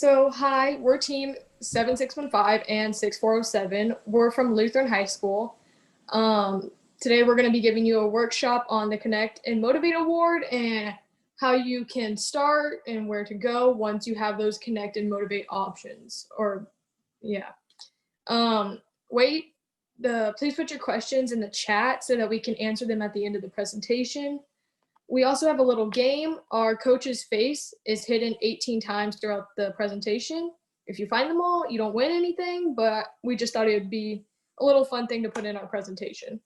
Hi, we're team 7615 and 6407. We're from Lutheran High School. Um, Today, we're going to be giving you a workshop on the Connect and Motivate Award and how you can start and where to go once you have those Connect and Motivate options. Yeah. Um, wait, please put your questions in the chat so that we can answer them at the end of the presentation. We also have a little game. Our coach's face is hidden 18 times throughout the presentation. If you find them all, you don't win anything, but we just thought it would be a little fun thing to put in our presentation.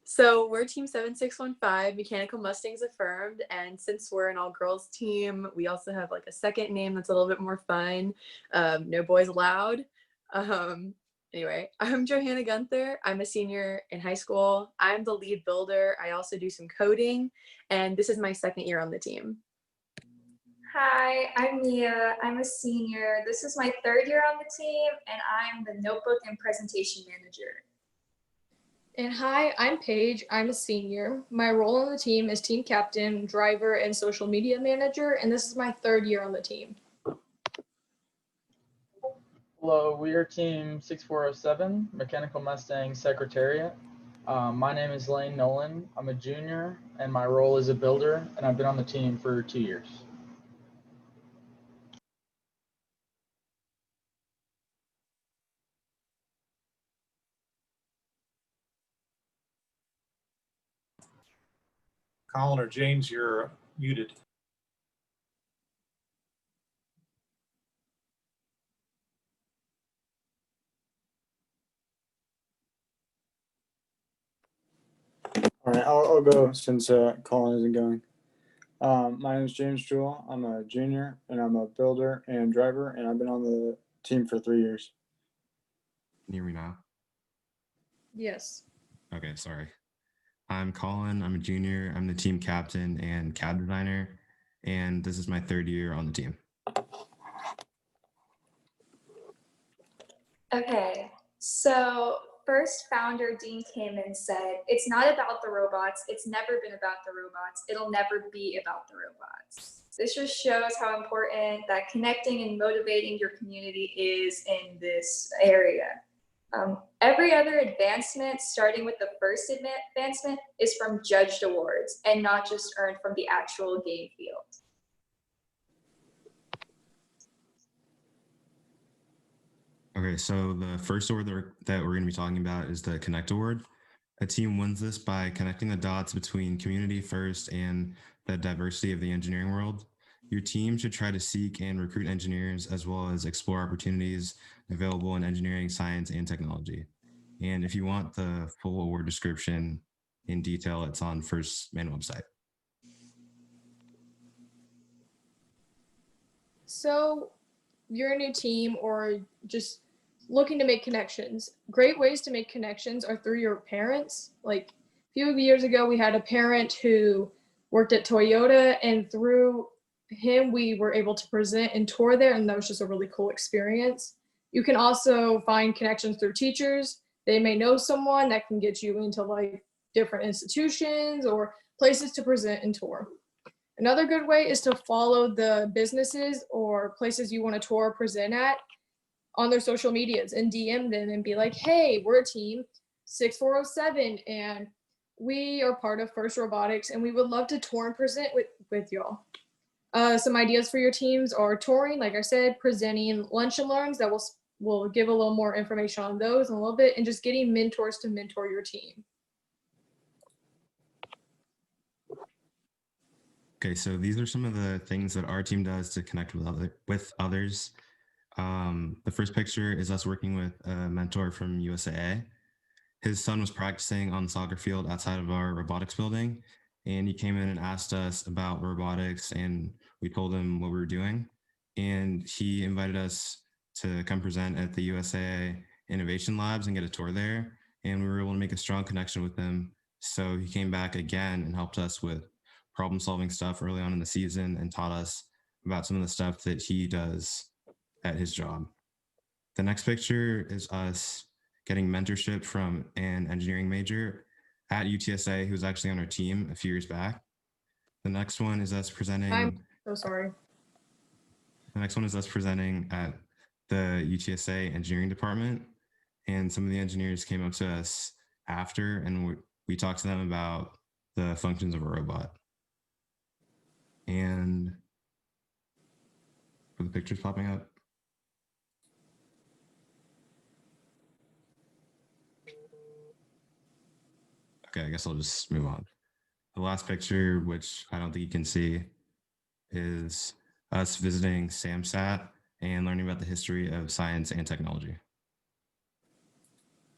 So we're team 7615, Mechanical Mustangs Affirmed, and since we're an all-girls team, we also have like a second name that's a little bit more fun, No Boys Allowed. Anyway, I'm Johanna Gunther. I'm a senior in high school. I'm the lead builder. I also do some coding, and this is my second year on the team. Hi, I'm Mia. I'm a senior. This is my third year on the team, and I'm the notebook and presentation manager. And hi, I'm Paige. I'm a senior. My role on the team is team captain, driver, and social media manager, and this is my third year on the team. Hello, we are team 6407, Mechanical Mustang Secretariat. My name is Lane Nolan. I'm a junior, and my role is a builder, and I've been on the team for 2 years. Colin or James, you're muted. All right, I'll go since Colin isn't going. My name is James Jewell. I'm a junior, and I'm a builder and driver, and I've been on the team for 3 years. Can you hear me now? Yes. Okay, sorry. I'm Colin. I'm a junior. I'm the team captain and cab designer, and this is my third year on the team. Okay, so first founder Dean came and said, it's not about the robots. It's never been about the robots. It'll never be about the robots. This just shows how important that connecting and motivating your community is in this area. Every other advancement, starting with the first advancement, is from judged awards and not just earned from the actual game field. Okay, so the first award that we're going to be talking about is the Connect Award. A team wins this by connecting the dots between community first and the diversity of the engineering world. Your team should try to seek and recruit engineers as well as explore opportunities available in engineering, science, and technology. And if you want the full award description in detail, it's on First main website. So you're a new team or just looking to make connections. Great ways to make connections are through your parents. Like a few years ago, we had a parent who worked at Toyota, and through him, we were able to present and tour there, and that was just a really cool experience. You can also find connections through teachers. They may know someone that can get you into like different institutions or places to present and tour. Another good way is to follow the businesses or places you want to tour or present at on their social medias and DM them and be like, hey, we're a team 6407 and we are part of First Robotics and we would love to tour and present with y'all. Some ideas for your teams are touring, like I said, presenting lunch and learns that we'll give a little more information on those in a little bit, and just getting mentors to mentor your team. Okay, so these are some of the things that our team does to connect with others. The first picture is us working with a mentor from USAA. His son was practicing on the soccer field outside of our robotics building, and he came in and asked us about robotics, and we told him what we were doing. And he invited us to come present at the USAA Innovation Labs and get a tour there. And we were able to make a strong connection with him. So he came back again and helped us with problem solving stuff early on in the season and taught us about some of the stuff that he does at his job. The next picture is us getting mentorship from an engineering major at UTSA who was actually on our team a few years back. The next one is us presenting. I'm so sorry. The next one is us presenting at the UTSA engineering department. And some of the engineers came up to us after, and we talked to them about the functions of a robot. And for the pictures popping up. Okay, I guess I'll just move on. The last picture, which I don't think you can see, is us visiting SAMSAT and learning about the history of science and technology.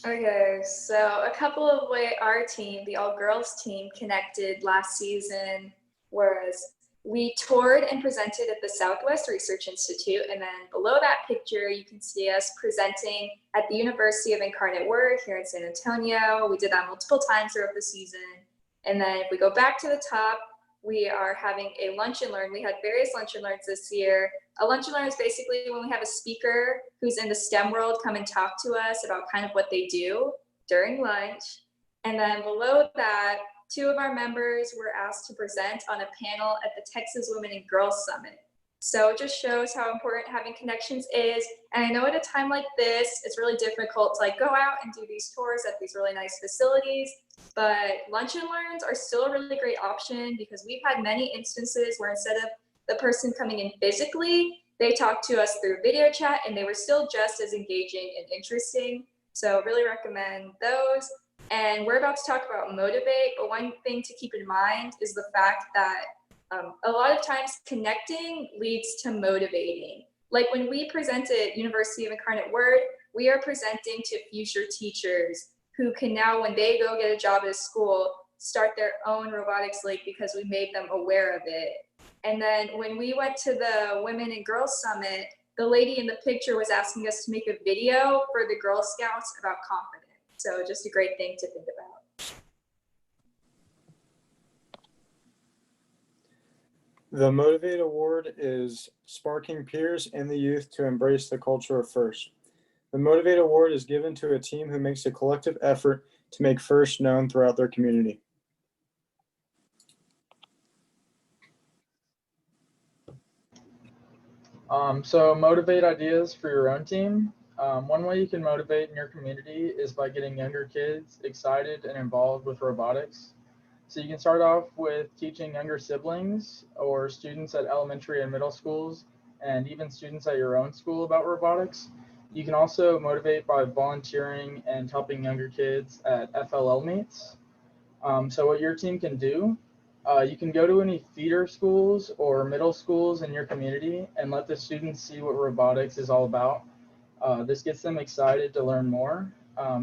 Okay, so a couple of ways our team, the all-girls team, connected last season was we toured and presented at the Southwest Research Institute, and then below that picture, you can see us presenting at the University of Incarnate Word here in San Antonio. We did that multiple times throughout the season. And then if we go back to the top, we are having a lunch and learn. We had various lunch and learns this year. A lunch and learn is basically when we have a speaker who's in the STEM world come and talk to us about kind of what they do during lunch. And then below that, 2 of our members were asked to present on a panel at the Texas Women and Girls Summit. So it just shows how important having connections is. And I know at a time like this, it's really difficult to like go out and do these tours at these really nice facilities, but lunch and learns are still a really great option because we've had many instances where instead of the person coming in physically, they talked to us through video chat and they were still just as engaging and interesting. So really recommend those. And we're about to talk about motivate, but one thing to keep in mind is the fact that a lot of times connecting leads to motivating. Like when we present at University of Incarnate Word, we are presenting to future teachers who can now, when they go get a job at a school, start their own robotics league because we made them aware of it. And then when we went to the Women and Girls Summit, the lady in the picture was asking us to make a video for the Girl Scouts about confidence. So just a great thing to think about. The Motivate Award is sparking peers and the youth to embrace the culture of FIRST. The Motivate Award is given to a team who makes a collective effort to make FIRST known throughout their community. So motivate ideas for your own team. One way you can motivate in your community is by getting younger kids excited and involved with robotics. So you can start off with teaching younger siblings or students at elementary and middle schools, and even students at your own school about robotics. You can also motivate by volunteering and helping younger kids at FLL meets. So what your team can do, you can go to any feeder schools or middle schools in your community and let the students see what robotics is all about. This gets them excited to learn more.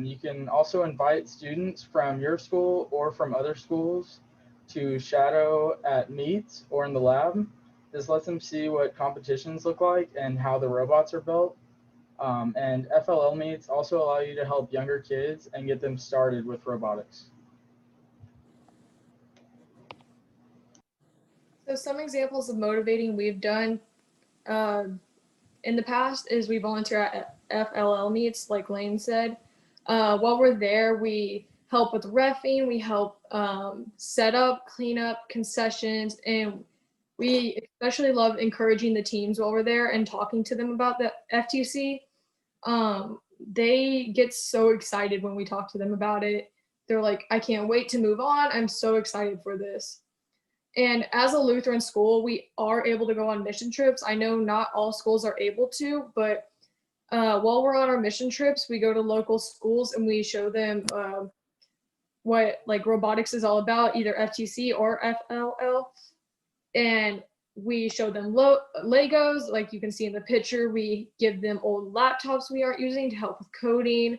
You can also invite students from your school or from other schools to shadow at meets or in the lab. This lets them see what competitions look like and how the robots are built. And FLL meets also allow you to help younger kids and get them started with robotics. So some examples of motivating we've done in the past is we volunteer at FLL meets, like Lane said. While we're there, we help with reffing, we help set up, clean up, concessions, and we especially love encouraging the teams while we're there and talking to them about the FTC. They get so excited when we talk to them about it. They're like, I can't wait to move on. I'm so excited for this. And as a Lutheran school, we are able to go on mission trips. I know not all schools are able to, but while we're on our mission trips, we go to local schools and we show them what like robotics is all about, either FTC or FLL. And we show them Legos, like you can see in the picture. We give them old laptops we aren't using to help with coding.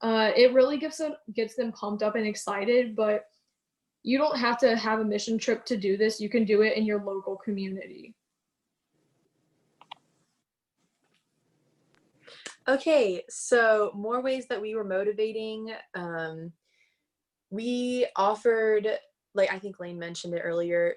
It really gets them pumped up and excited, but you don't have to have a mission trip to do this. You can do it in your local community. Okay, so more ways that we were motivating. We offered, like I think Lane mentioned it earlier,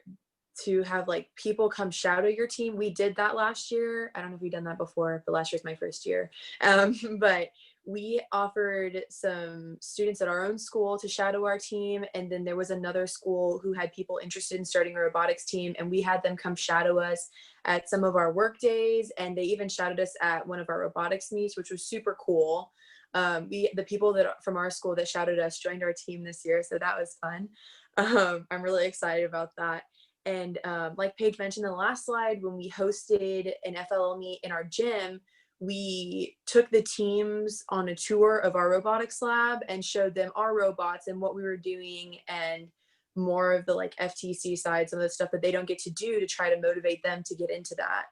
to have like people come shadow your team. We did that last year. I don't know if we've done that before, but last year's my first year. But we offered some students at our own school to shadow our team. And then there was another school who had people interested in starting a robotics team, and we had them come shadow us at some of our work days. And they even shadowed us at one of our robotics meets, which was super cool. The people that from our school that shadowed us joined our team this year. So that was fun. I'm really excited about that. And like Paige mentioned in the last slide, when we hosted an FLL meet in our gym, we took the teams on a tour of our robotics lab and showed them our robots and what we were doing, and more of the like FTC side, some of the stuff that they don't get to do, to try to motivate them to get into that.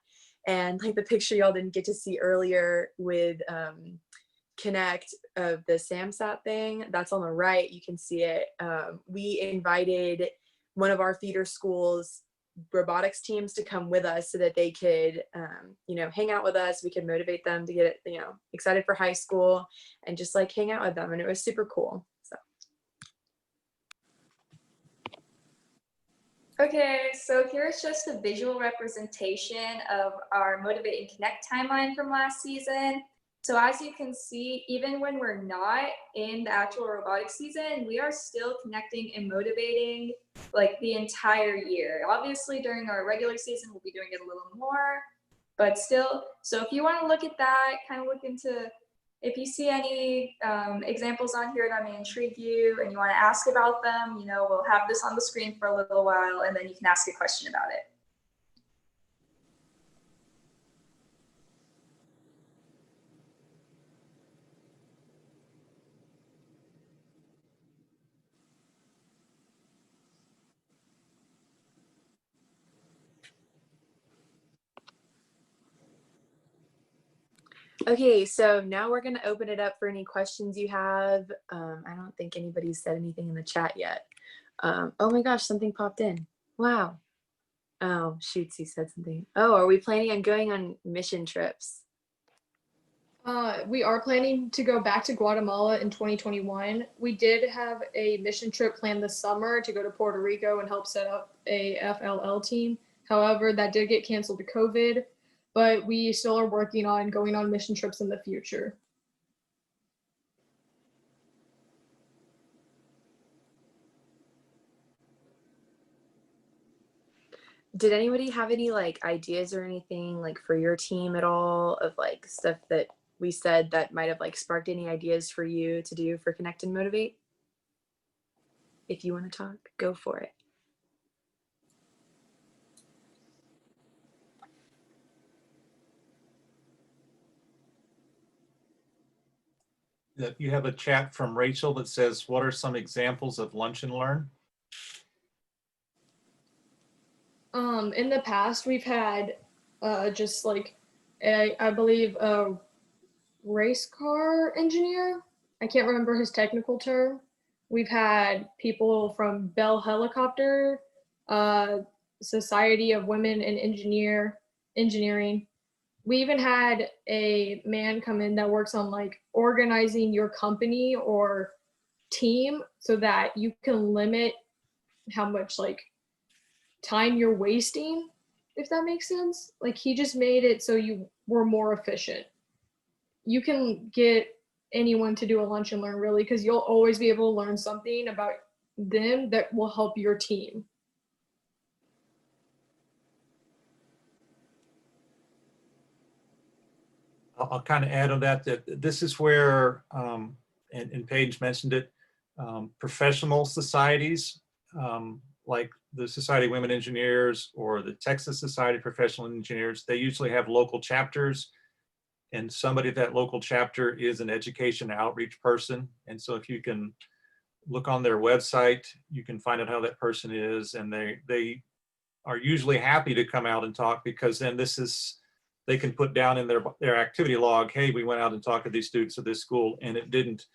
And like the picture y'all didn't get to see earlier with Connect of the SAMSAT thing, that's on the right, you can see it. We invited one of our feeder schools robotics teams to come with us so that they could hang out with us. We could motivate them to get excited for high school and just like hang out with them, and it was super cool. So okay, so here's just a visual representation of our Motivate and Connect timeline from last season. So as you can see, even when we're not in the actual robotics season, we are still connecting and motivating like the entire year. Obviously during our regular season, we'll be doing it a little more, but still. So if you want to look at that, kind of look into, if you see any examples on here that may intrigue you and you want to ask about them, we'll have this on the screen for a little while, and then you can ask a question about it. okay, so now we're going to open it up for any questions you have. I don't think anybody's said anything in the chat yet. Oh my gosh, something popped in. Wow. Oh, shoots, he said something. Oh, are we planning on going on mission trips? We are planning to go back to Guatemala in 2021. We did have a mission trip planned this summer to go to Puerto Rico and help set up a FLL team. However, that did get canceled to COVID, but we still are working on going on mission trips in the future. Did anybody have any like ideas or anything like for your team at all, of like stuff that we said that might have like sparked any ideas for you to do for Connect and Motivate? If you want to talk, go for it. You have a chat from Rachel that says, what are some examples of lunch and learn? In the past, we've had just like I believe a race car engineer. I can't remember his technical term. We've had people from Bell Helicopter, Society of Women in Engineering. We even had a man come in that works on like organizing your company or team so that you can limit how much like time you're wasting, if that makes sense. Like he just made it so you were more efficient. You can get anyone to do a lunch and learn really, because you'll always be able to learn something about them that will help your team. I'll kind of add on that this is where, and Paige mentioned it, professional societies like the Society of Women Engineers or the Texas Society of Professional Engineers, they usually have local chapters, and somebody at that local chapter is an education outreach person. And so if you can look on their website, you can find out how that person is, and they are usually happy to come out and talk, because then they can put down in their activity log, hey, we went out and talked to these students at this school, and it didn't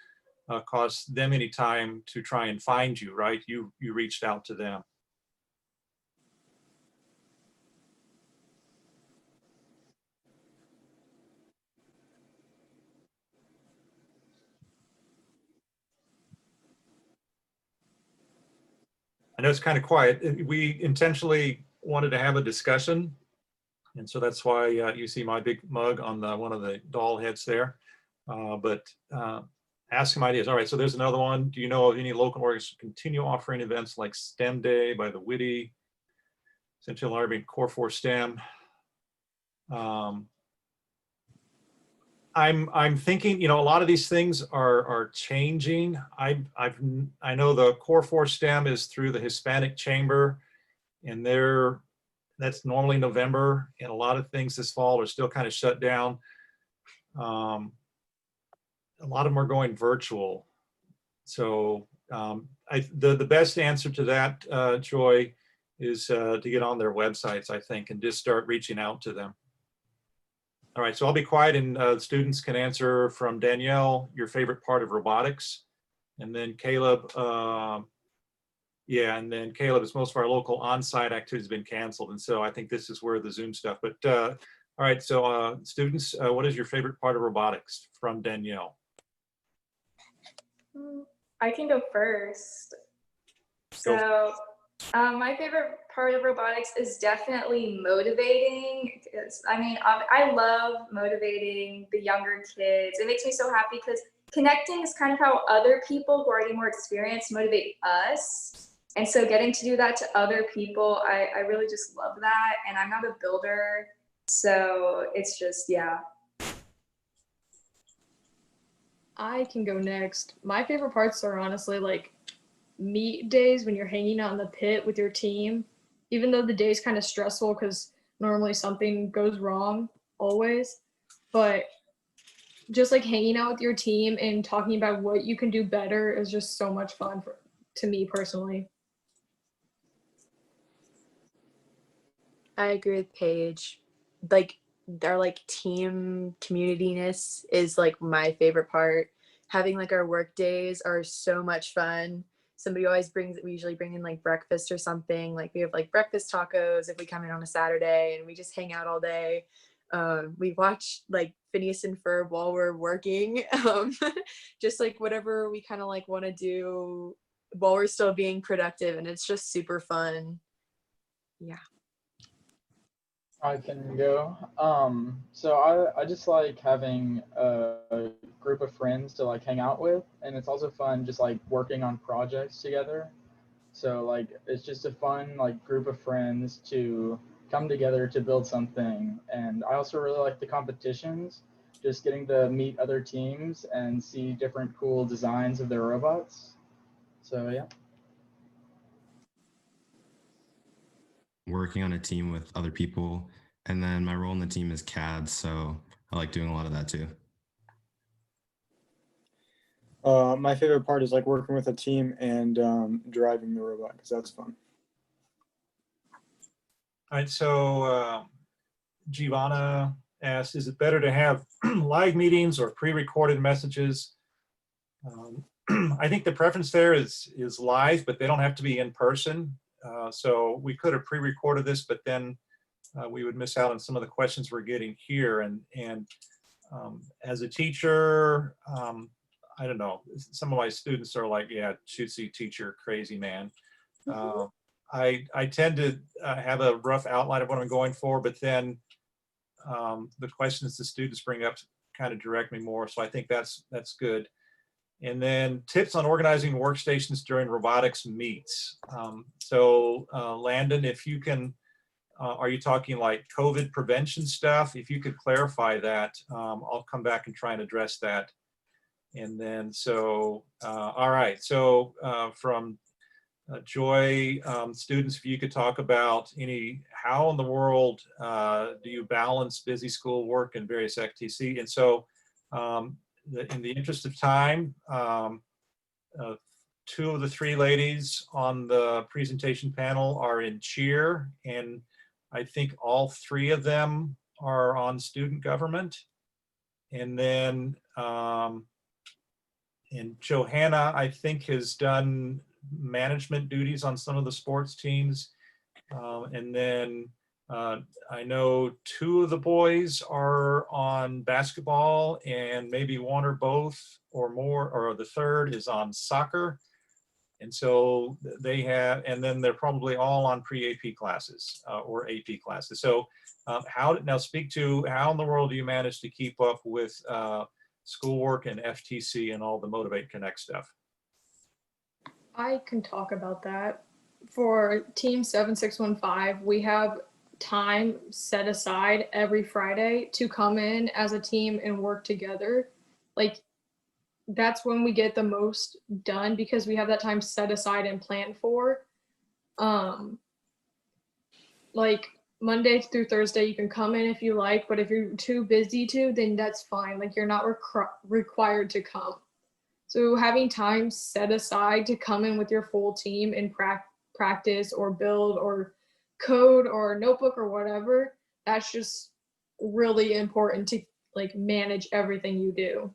cost them any time to try and find you, right? You reached out to them. I know it's kind of quiet. We intentionally wanted to have a discussion, and so that's why you see my big mug on one of the doll heads there. but ask some ideas. All right, so there's another one. Do you know of any local organizations continue offering events like STEM Day by the Witty, Central Library, Core 4 STEM? I'm thinking, you know, a lot of these things are changing. I know the Core 4 STEM is through the Hispanic Chamber, and that's normally November, and a lot of things this fall are still kind of shut down. A lot of them are going virtual. So the best answer to that, Joy, is to get on their websites, I think, and just start reaching out to them. All right, so I'll be quiet, and students can answer from Danielle, your favorite part of robotics. And then Caleb, yeah, and then Caleb, is most of our local on-site activities have been canceled. And so I think this is where the Zoom stuff, but all right, so students, what is your favorite part of robotics from Danielle? I can go first. So my favorite part of robotics is definitely motivating. I mean, I love motivating the younger kids. It makes me so happy because connecting is kind of how other people who are already more experienced motivate us. And so getting to do that to other people, I really just love that. And I'm not a builder, so it's just, yeah. I can go next. My favorite parts are honestly like meet days when you're hanging out in the pit with your team, even though the day's kind of stressful because normally something goes wrong always, but just like hanging out with your team and talking about what you can do better is just so much fun to me personally. I agree with Paige. Like our like team communityness is like my favorite part. Having like our work days are so much fun. We usually bring in like breakfast or something. Like we have like breakfast tacos if we come in on a Saturday, and we just hang out all day. We watch like Phineas and Ferb while we're working. Just like whatever we kind of like want to do while we're still being productive, and it's just super fun. Yeah. I can go. So I just like having a group of friends to like hang out with, and it's also fun just like working on projects together. So like it's just a fun like group of friends to come together to build something. And I also really like the competitions, just getting to meet other teams and see different cool designs of their robots. So yeah. Working on a team with other people, and then my role in the team is CAD, so I like doing a lot of that too. My favorite part is like working with a team and driving the robot, because that's fun. All right, so Giovanna asks, is it better to have live meetings or pre-recorded messages? I think the preference there is live, but they don't have to be in person. So we could have pre-recorded this, but then we would miss out on some of the questions we're getting here. And as a teacher, I don't know, some of my students are like, yeah, shootsy teacher, crazy man. I tend to have a rough outline of what I'm going for, but then the questions the students bring up kind of direct me more. So I think that's good. And then tips on organizing workstations during robotics meets. So Landon, if you can, are you talking like COVID prevention stuff? If you could clarify that, I'll come back and try and address that. And then, so, all right. So from Joy, students, if you could talk about how in the world do you balance busy school work and various FTC? And so in the interest of time, two of the three ladies on the presentation panel are in cheer, and I think all three of them are on student government. And then, and Johanna, I think, has done management duties on some of the sports teams. And then I know two of the boys are on basketball, and maybe one or both or more, or the third is on soccer. And so they have, and then they're probably all on pre-AP classes or AP classes. So now speak to how in the world do you manage to keep up with schoolwork and FTC and all the Motivate Connect stuff? I can talk about that. For Team 7615, we have time set aside every Friday to come in as a team and work together. Like, that's when we get the most done because we have that time set aside and planned for. Like Monday through Thursday, you can come in if you like, but if you're too busy to, then that's fine. Like, you're not required to come. So having time set aside to come in with your full team and practice or build or code or notebook or whatever, that's just really important to like manage everything you do.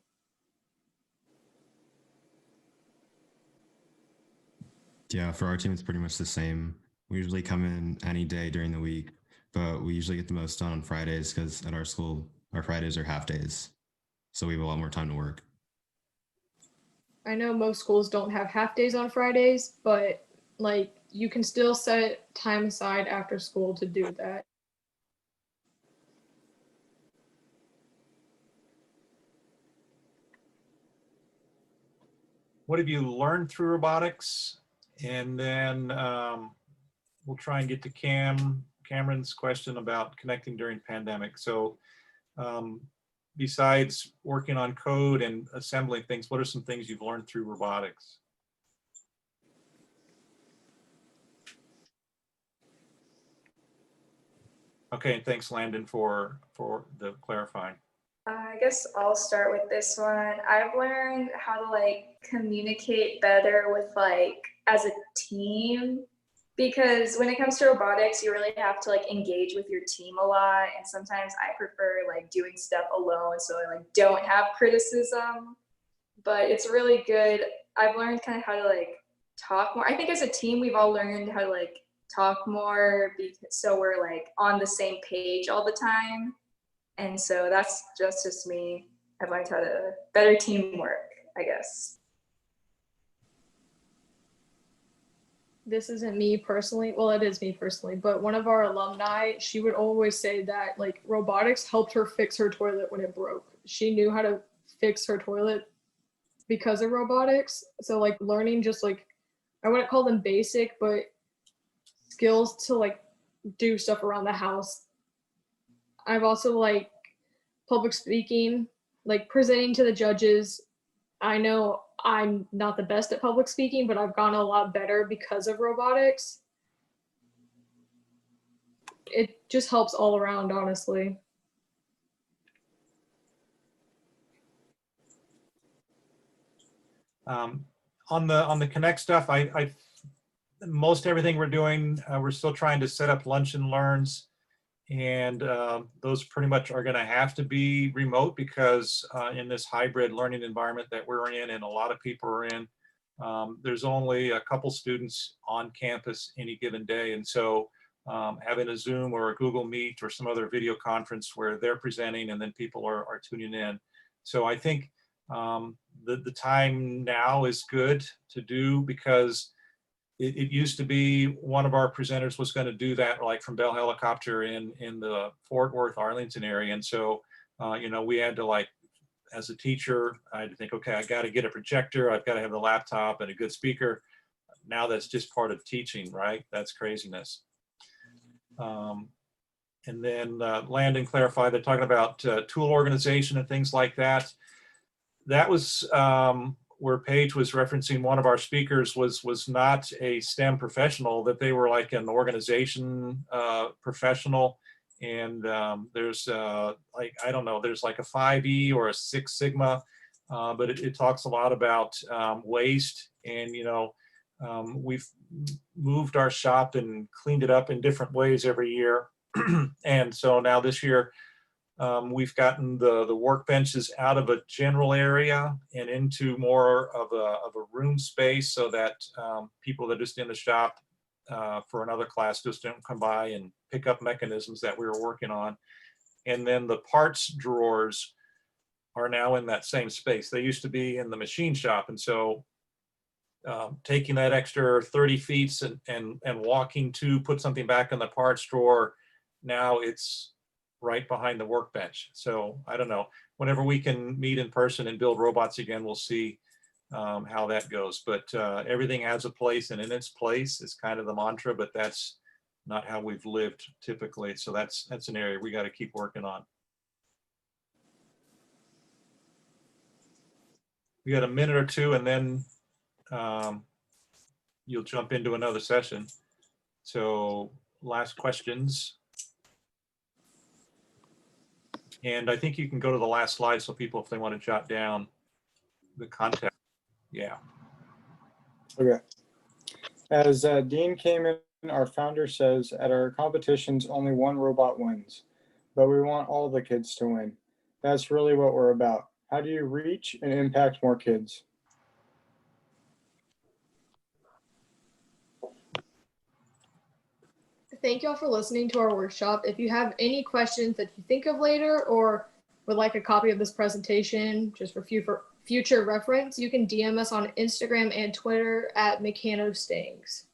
Yeah, for our team, it's pretty much the same. We usually come in any day during the week, but we usually get the most done on Fridays because at our school, our Fridays are half days. So we have a lot more time to work. I know most schools don't have half days on Fridays, but like you can still set time aside after school to do that. What have you learned through robotics? And then we'll try and get to Cameron's question about connecting during pandemic. So besides working on code and assembling things, what are some things you've learned through robotics? Okay, and thanks Landon for the clarifying. I guess I'll start with this one. I've learned how to like communicate better with like as a team, because when it comes to robotics, you really have to like engage with your team a lot. And sometimes I prefer like doing stuff alone, so I like don't have criticism, but it's really good. I've learned kind of how to like talk more. I think as a team, we've all learned how to like talk more so we're like on the same page all the time. And so that's just me. I've learned how to better teamwork, I guess. This isn't me personally. Well, it is me personally, but one of our alumni, she would always say that like robotics helped her fix her toilet when it broke. She knew how to fix her toilet because of robotics. So like learning just like, I wouldn't call them basic, but skills to like do stuff around the house. I've also like public speaking, like presenting to the judges. I know I'm not the best at public speaking, but I've gotten a lot better because of robotics. It just helps all around, honestly. On the Connect stuff, I most everything we're doing, we're still trying to set up lunch and learns. And those pretty much are going to have to be remote because in this hybrid learning environment that we're in and a lot of people are in, there's only a couple students on campus any given day. And so having a Zoom or a Google Meet or some other video conference where they're presenting and then people are tuning in. So I think the time now is good to do because it used to be one of our presenters was going to do that like from Bell Helicopter in the Fort Worth, Arlington area. And so, you know, we had to like, as a teacher, I had to think, okay, I got to get a projector. I've got to have the laptop and a good speaker. Now that's just part of teaching, right? That's craziness. And then Landon clarified, they're talking about tool organization and things like that. That was where Paige was referencing one of our speakers was not a STEM professional, that they were like an organization professional. And there's like, I don't know, there's like a 5E or a 6 Sigma, but it talks a lot about waste. And, you know, we've moved our shop and cleaned it up in different ways every year. And so now this year, we've gotten the workbenches out of a general area and into more of a room space so that people that are just in the shop for another class just don't come by and pick up mechanisms that we were working on. And then the parts drawers are now in that same space. They used to be in the machine shop. And so taking that extra 30 feet and walking to put something back in the parts drawer, now it's right behind the workbench. So I don't know, whenever we can meet in person and build robots again, we'll see how that goes. But everything has a place and in its place is kind of the mantra, but that's not how we've lived typically. So that's an area we got to keep working on. We got a minute or two and then you'll jump into another session. So last questions. And I think you can go to the last slide so people, if they want to jot down the contact. Yeah. Okay. As Dean came in, our founder says, at our competitions, only one robot wins, but we want all the kids to win. That's really what we're about. How do you reach and impact more kids? Thank you all for listening to our workshop. If you have any questions that you think of later or would like a copy of this presentation just for future reference, you can DM us on Instagram and Twitter at Mechanostangs.